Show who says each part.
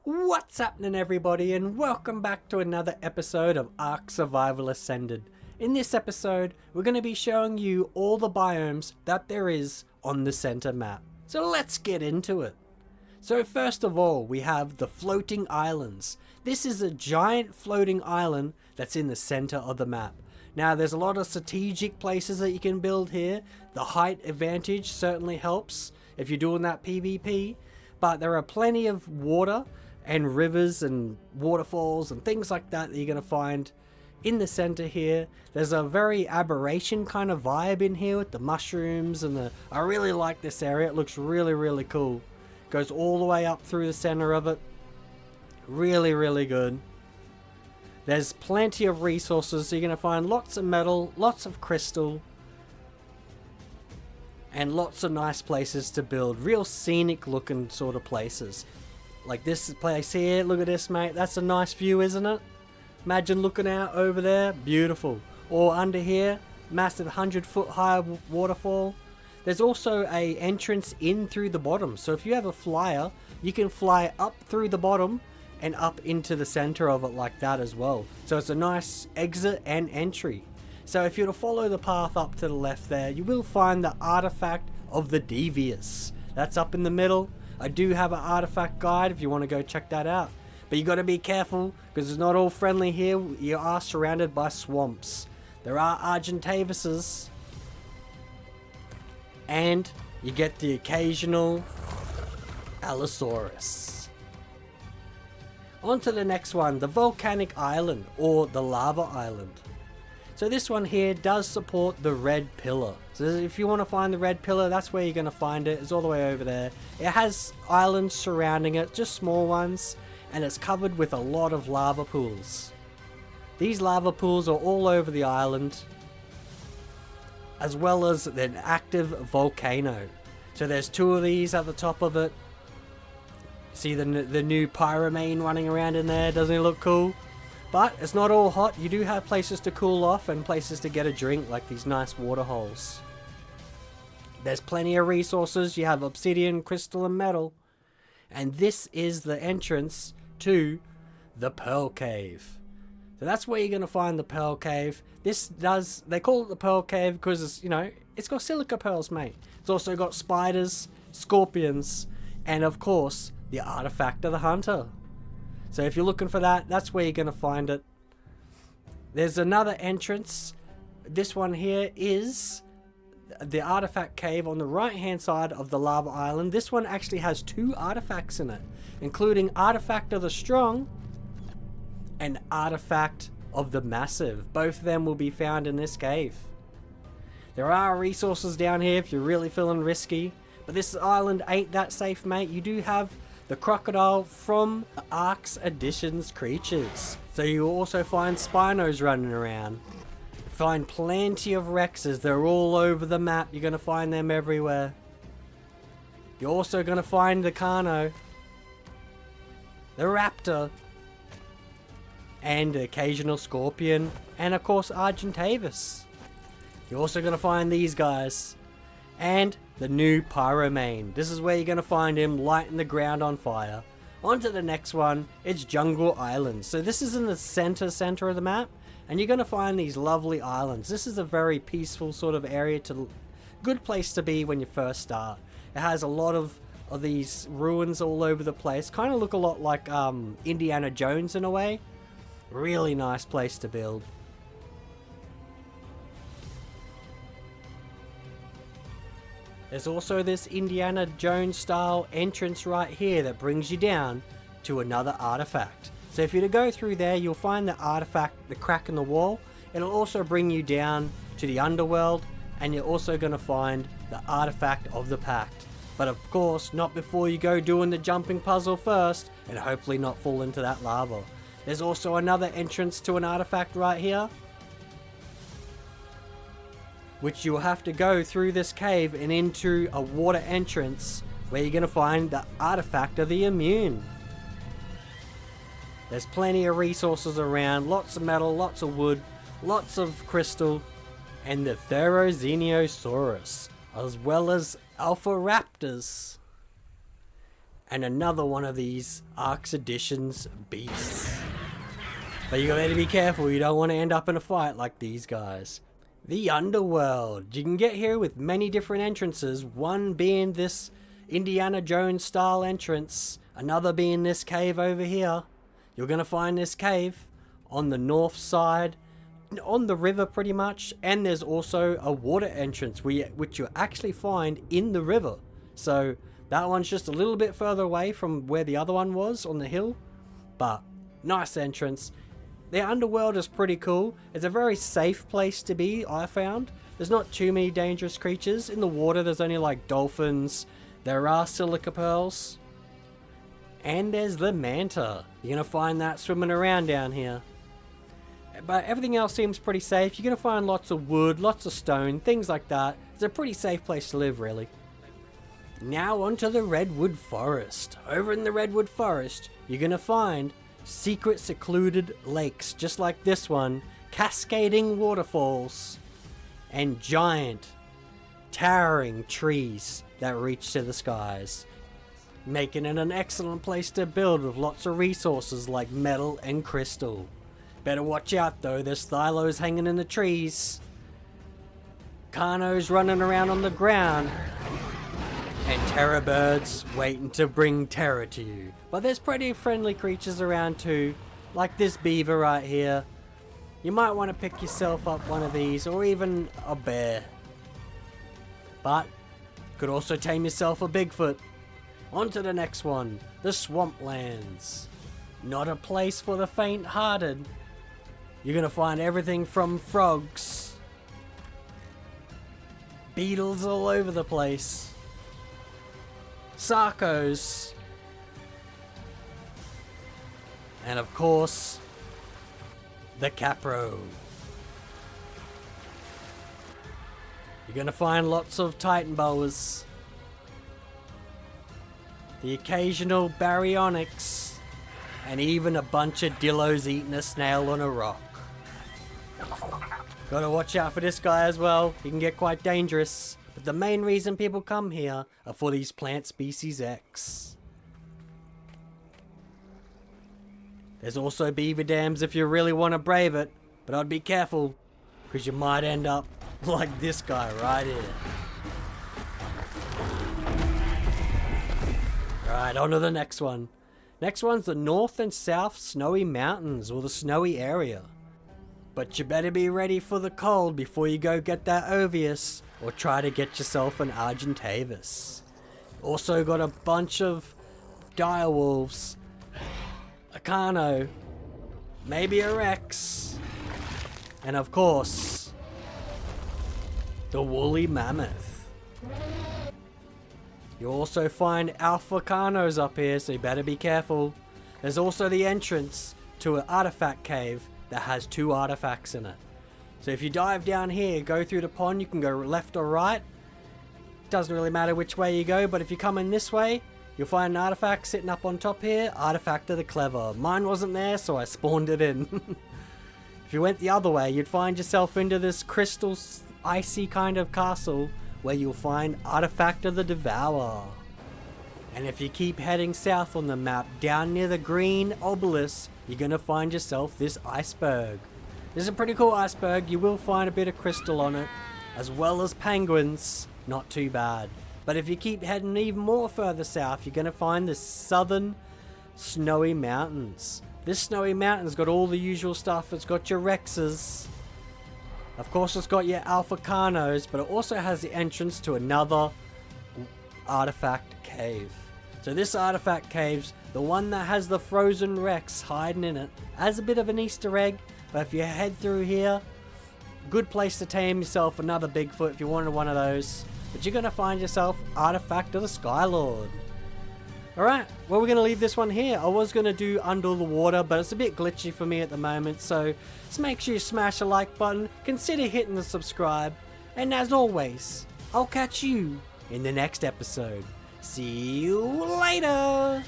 Speaker 1: What's happening, everybody, and welcome back to another episode of Ark Survival Ascended. In this episode, we're going to be showing you all the biomes that there is on the center map. So let's get into it. So first of all, we have the floating islands. This is a giant floating island that's in the center of the map. Now, there's a lot of strategic places that you can build here. The height advantage certainly helps if you're doing that PvP, but there are plenty of water and rivers and waterfalls and things like that you're going to find in the center here. There's a very aberration kind of vibe in here with the mushrooms and I really like this area. It looks really cool. Goes all the way up through the center of it. Really good. There's plenty of resources, so you're going to find lots of metal, lots of crystal, and lots of nice places to build. Real scenic looking sort of places. Like this place here, look at this, mate. That's a nice view, isn't it? Imagine looking out over there, beautiful. Or under here, massive 100-foot high waterfall. There's also a entrance in through the bottom. So if you have a flyer, you can fly up through the bottom and up into the center of it like that as well. So it's a nice exit and entry. So if you were to follow the path up to the left there, you will find the artifact of the Devious. That's up in the middle. I do have an artifact guide if you want to go check that out. But you got to be careful because it's not all friendly here. You are surrounded by swamps. There are Argentavises. And you get the occasional Allosaurus. On to the next one, the Volcanic Island or the Lava Island. So this one here does support the red pillar. So if you want to find the red pillar, that's where you're going to find it. It's all the way over there. It has islands surrounding it, just small ones, and it's covered with a lot of lava pools. These lava pools are all over the island, as well as an active volcano. So there's two of these at the top of it. See the new pyromane running around in there? Doesn't it look cool? But it's not all hot. You do have places to cool off and places to get a drink, like these nice water holes. There's plenty of resources. You have obsidian, crystal, and metal. And this is the entrance to the Pearl Cave. So that's where you're going to find the Pearl Cave. They call it the Pearl Cave because it's, it's got silica pearls, mate. It's also got spiders, scorpions, and of course, the artifact of the hunter. So if you're looking for that, that's where you're going to find it. There's another entrance. This one here is the artifact cave on the right hand side of the lava island. This one actually has two artifacts in it, including artifact of the strong and artifact of the massive. Both of them will be found in this cave. There are resources down here if you're really feeling risky, but this island ain't that safe, mate. You do have the crocodile from the Ark's Editions creatures. So you also find Spinos running around. Find plenty of Rexes. They're all over the map. You're going to find them everywhere. You're also going to find the Carno, the Raptor, and the occasional Scorpion, and of course Argentavis. You're also going to find these guys. And the new Pyromane. This is where you're going to find him lighting the ground on fire. On to the next one. It's Jungle Islands. So this is in the center of the map. And you're going to find these lovely islands. This is a very peaceful sort of area good place to be when you first start. It has a lot of these ruins all over the place. Kind of look a lot like Indiana Jones in a way. Really nice place to build. There's also this Indiana Jones style entrance right here that brings you down to another artifact. So if you to go through there, you'll find the artifact, the crack in the wall. It'll also bring you down to the underworld, and you're also going to find the artifact of the pact. But of course, not before you go doing the jumping puzzle first, and hopefully not fall into that lava. There's also another entrance to an artifact right here, which you'll have to go through this cave and into a water entrance where you're going to find the artifact of the immune. There's plenty of resources around, lots of metal, lots of wood, lots of crystal, and the Therizinosaurus, as well as Alpha Raptors. and another one of these Arx Editions beasts. But you gotta be careful, you don't want to end up in a fight like these guys. The underworld. You can get here with many different entrances, one being this Indiana Jones style entrance, another being this cave over here. You're gonna find this cave on the north side, on the river pretty much, and there's also a water entrance which you actually find in the river. So that one's just a little bit further away from where the other one was on the hill, but nice entrance. The underworld is pretty cool. It's a very safe place to be, I found. There's not too many dangerous creatures. In the water there's only like dolphins, there are silica pearls, and there's the manta. You're gonna find that swimming around down here. But everything else seems pretty safe. You're gonna find lots of wood, lots of stone, things like that. It's a pretty safe place to live, really. Now onto the Redwood Forest. Over in the Redwood Forest, you're gonna find secret secluded lakes, just like this one, cascading waterfalls, and giant, towering trees that reach to the skies, making it an excellent place to build with lots of resources like metal and crystal. Better watch out though, there's thylos hanging in the trees, Carnos running around on the ground, and terror birds waiting to bring terror to you. But there's pretty friendly creatures around too, like this beaver right here. You might want to pick yourself up one of these, or even a bear. But could also tame yourself a Bigfoot. On to the next one, the Swamplands. Not a place for the faint-hearted. You're gonna find everything from frogs, beetles all over the place, sarcos, and of course, the capro. You're gonna find lots of titan boas, the occasional baryonyx, and even a bunch of dillos eating a snail on a rock. Gotta watch out for this guy as well, he can get quite dangerous. But the main reason people come here are for these plant species X. There's also beaver dams if you really want to brave it, but I'd be careful, because you might end up like this guy right here. Right, on to the next one. Next one's the North and South Snowy Mountains, or the Snowy Area. But you better be ready for the cold before you go get that Ovius, or try to get yourself an Argentavis. Also got a bunch of direwolves, a Carno, maybe a Rex, and of course, the woolly mammoth. You'll also find alpha Carnos up here, so you better be careful. There's also the entrance to an artifact cave that has 2 artifacts in it. So if you dive down here, go through the pond, you can go left or right. Doesn't really matter which way you go, but if you come in this way, you'll find an artifact sitting up on top here, Artifact of the Clever. Mine wasn't there, so I spawned it in. If you went the other way, you'd find yourself into this crystal, icy kind of castle, where you'll find Artifact of the Devourer. And if you keep heading south on the map, down near the green obelisk, you're gonna find yourself this iceberg. This is a pretty cool iceberg, you will find a bit of crystal on it, as well as penguins, not too bad. But if you keep heading even more further south, you're gonna find the southern Snowy Mountains. This Snowy Mountain's got all the usual stuff, it's got your Rexes, of course it's got your Alpha Carnos, but it also has the entrance to another artifact cave. So this artifact cave's the one that has the frozen Rex hiding in it, as a bit of an Easter egg, but if you head through here, good place to tame yourself another Bigfoot if you wanted one of those. But you're gonna find yourself Artifact of the Skylord. Alright, well we're gonna leave this one here. I was gonna do Under the Water, but it's a bit glitchy for me at the moment, so just make sure you smash the like button, consider hitting the subscribe, and as always, I'll catch you in the next episode. See you later!